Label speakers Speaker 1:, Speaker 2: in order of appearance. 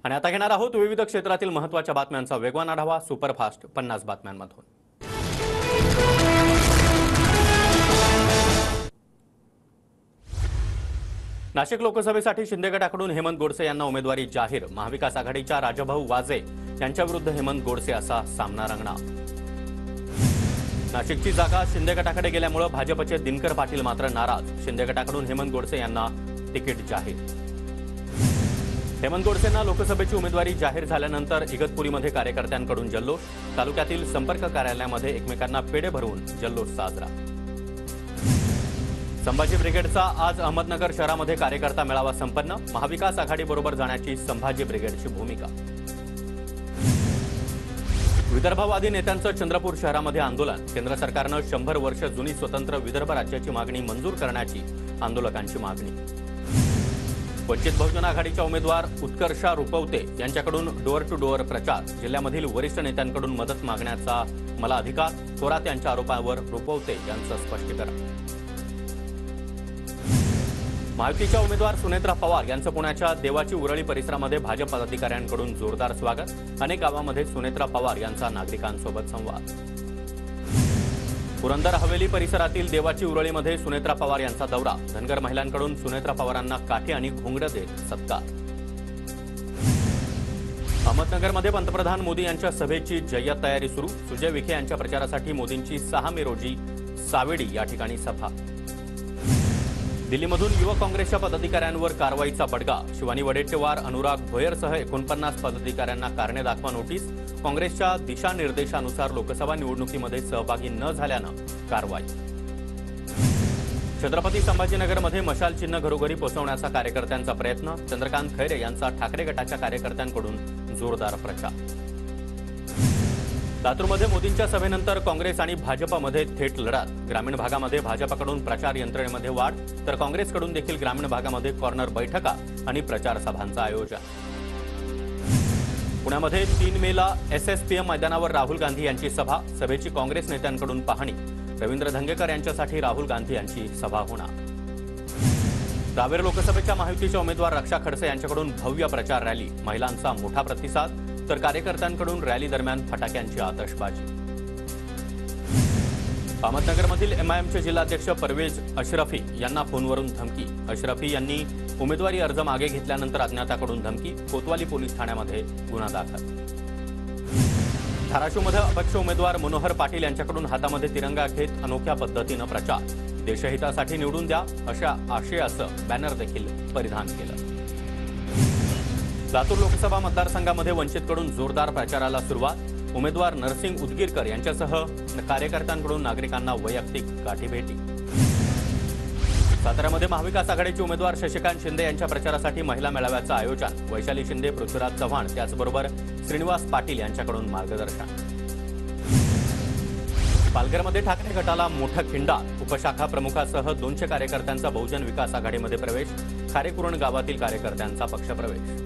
Speaker 1: आणि आता घेणार आहोत विविध क्षेत्रातील महत्त्वाच्या बातम्यांचा वेगवान आढावा सुपरफास्ट 50 बातम्यांमधून। नाशिक लोकसभेसाठी शिंदे गटाकडून हेमंत गोडसे यांना उमेदवारी जाहीर। महाविकास आघाडीच्या राजाभाऊ वाजे यांच्या विरुद्ध हेमंत गोडसे असा सामना रंगणार। नाशिकची जागा शिंदे गटाकडे गेल्यामुळे भाजपचे दिनकर पाटील मात्र नाराज। शिंदे गटाकडून हेमंत गोडसे यांना तिकीट जाहीर। हेमंत गोडसेंना लोकसभेची उमेदवारी जाहीर झाल्यानंतर इगतपुरीमध्ये कार्यकर्त्यांकडून जल्लोष। तालुक्यातील संपर्क कार्यालयामध्ये एकमेकांना पेढे भरून जल्लोष साजरा। संभाजी ब्रिगेडचा आज अहमदनगर शहरामध्ये कार्यकर्ता मेळावा संपन्न। महाविकास आघाडीबरोबर जाण्याची संभाजी ब्रिगेडची भूमिका। विदर्भवादी नेत्यांचं चंद्रपूर शहरामध्ये आंदोलन। केंद्र सरकारनं 100 वर्ष जुनी स्वतंत्र विदर्भ राज्याची मागणी मंजूर करण्याची आंदोलकांची मागणी। वंचित बहुजन आघाडीच्या उमेदवार उत्कर्षा रुपवते यांच्याकडून डोअर टू डोअर प्रचार। जिल्ह्यामधील वरिष्ठ नेत्यांकडून मदत मागण्याचा मला अधिकार। थोरात यांच्या आरोपावर रुपवते यांचं स्पष्टीकरण। महायुतीच्या उमेदवार सुनेत्रा पवार यांचं पुण्याच्या देवाची उरळी परिसरामध्ये भाजप पदाधिकाऱ्यांकडून जोरदार स्वागत। अनेक गावांमध्ये सुनेत्रा पवार यांचा नागरिकांसोबत संवाद। पुरंदर हवेली परिसरातील देवाची उरळीमध्ये सुनेत्रा पवार यांचा दौरा। धनगर महिलांकडून सुनेत्रा पवारांना काठी आणि घोंगडं देत सत्कार। अहमदनगरमध्ये पंतप्रधान मोदी यांच्या सभेची जय्यत तयारी सुरू। सुजय विखे यांच्या प्रचारासाठी मोदींची 6 मे रोजी सावेडी या ठिकाणी सभा। दिल्लीमधून युवक काँग्रेसच्या पदाधिकाऱ्यांवर कारवाईचा बडगा। शिवानी वडेट्टीवार, अनुराग भोयरसह 49 पदाधिकाऱ्यांना कारणे दाखवा नोटीस। काँग्रेसच्या दिशानिर्देशानुसार लोकसभा निवडणुकीमध्ये सहभागी न झाल्यानं कारवाई। छत्रपती संभाजीनगरमध्ये मशाल चिन्ह घरोघरी पोहोचवण्याचा कार्यकर्त्यांचा प्रयत्न। चंद्रकांत खैरे यांचा ठाकरे गटाच्या कार्यकर्त्यांकडून जोरदार प्रचार। लातूरमध्ये मोदींच्या सभेनंतर काँग्रेस आणि भाजपमध्ये थेट लढत। ग्रामीण भागामध्ये भाजपकडून प्रचार यंत्रणेमध्ये वाढ, तर काँग्रेसकडून देखील ग्रामीण भागामध्ये कॉर्नर बैठका आणि प्रचार सभांचं आयोजन। पुण्यामध्ये 3 मेला SSPM मैदानावर राहुल गांधी यांची सभा। सभेची काँग्रेस नेत्यांकडून पाहणी। रवींद्र धंगेकर यांच्यासाठी राहुल गांधी यांची सभा होणार। रावेर लोकसभेच्या महायुतीच्या उमेदवार रक्षा खडसे यांच्याकडून भव्य प्रचार रॅली। महिलांचा मोठा प्रतिसाद, तर कार्यकर्त्यांकडून रॅली दरम्यान फटाक्यांची आतषबाजी। अहमदनगरमधील MIMचे जिल्हाध्यक्ष परवेज अशरफी यांना फोनवरून धमकी। अशरफी यांनी उमेदवारी अर्ज मागे घेतल्यानंतर अज्ञाताकडून धमकी। कोतवाली पोलीस ठाण्यामध्ये गुन्हा दाखल। धाराशिवमध्ये अपक्ष उमेदवार मनोहर पाटील यांच्याकडून हातामध्ये तिरंगा घेत अनोख्या पद्धतीनं प्रचार। देशहितासाठी निवडून द्या अशा आशयाचं बॅनर देखील परिधान केलं। लातूर लोकसभा मतदारसंघामध्ये वंचितकडून जोरदार प्रचाराला सुरुवात। उमेदवार नरसिंग उदगीरकर यांच्यासह कार्यकर्त्यांकडून नागरिकांना वैयक्तिक गाठीभेटी। साताऱ्यामध्ये महाविकास आघाडीचे उमेदवार शशिकांत शिंदे यांच्या प्रचारासाठी महिला मेळाव्याचं आयोजन। वैशाली शिंदे, पृथ्वीराज चव्हाण त्याचबरोबर श्रीनिवास पाटील यांच्याकडून मार्गदर्शन। पालघरमध्ये ठाकरे गटाला मोठं खिंडा। उपशाखा प्रमुखासह 200 कार्यकर्त्यांचा बहुजन विकास आघाडीमध्ये प्रवेश। खारेकुरण गावातील कार्यकर्त्यांचा पक्षप्रवेश।